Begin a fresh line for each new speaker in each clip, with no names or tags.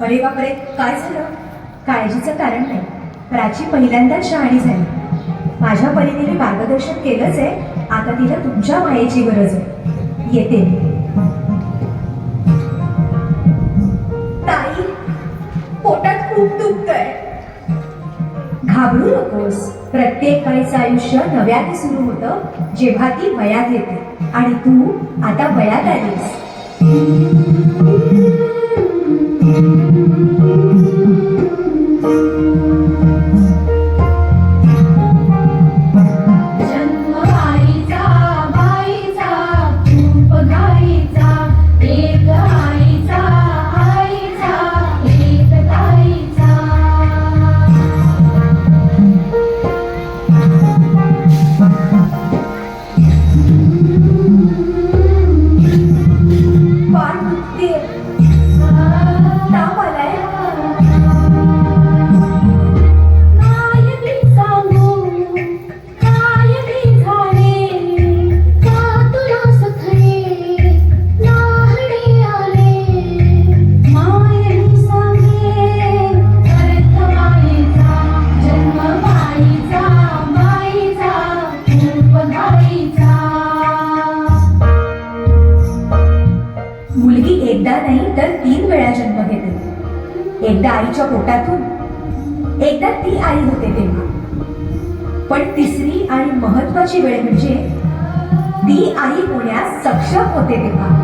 अरे बापरे, काय झालं? काळजीचं कारण नाही. प्राची पहिल्यांदाच शहाणी झाली. माझ्या परीने मी मार्गदर्शन केलंच आहे. आता तिला तुमच्या मायेची गरज आहे. येते. ताई, पोटात खूप दुखतंय. घाबरू नकोस. प्रत्येक बाईचं आयुष्य नव्याने सुरू होतं जेव्हा ती वयात येते. आणि तू आता वयात आलीस. मुलगी एकदा नाही तर 3 वेळा जन्म घेते. एकदा आईच्या पोटातून, एकदा ती आई होते तेव्हा. पण तिसरी आणि महत्वाची वेळ म्हणजे ती आई होण्यास सक्षम होते तेव्हा.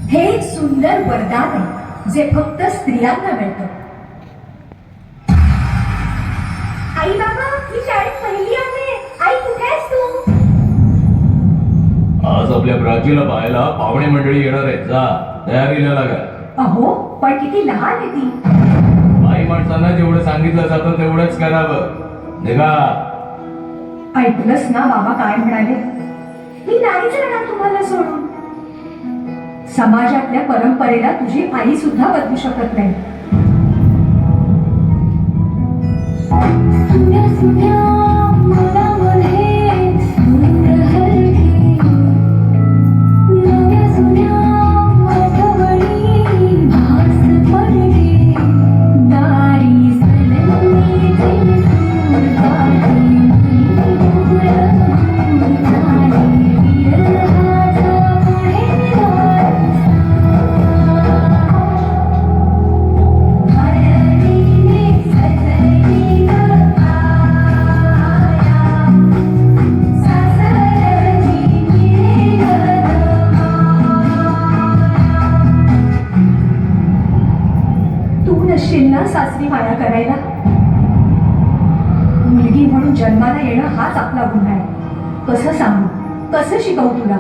हे एक सुंदर वरदान आहे जे फक्त स्त्रियांना मिळतं. आई बाबा, मी शाळेत पहिली आहे. आई, कुठे आहेस तू?
आज आपल्या प्राचीला पाहायला पाहुणे मंडळी येणार आहेत. जा, तयारीला लागा.
अहो, पण किती लहान आहे ती.
बाई माणसांना जेवढं सांगितलं जातं तेवढंच करावं. निघा.
ऐकलंस ना बाबा काय म्हणाले? मी नाही जाणार तुम्हाला सोडून. समाजातल्या परंपरेला तुझी आई सुद्धा बदलू शकत नाही. सासरी माया करायला. मुलगी म्हणून जन्माला येणं हाच आपला गुन्हा आहे. कसं सांगू, कसं शिकवू तुला?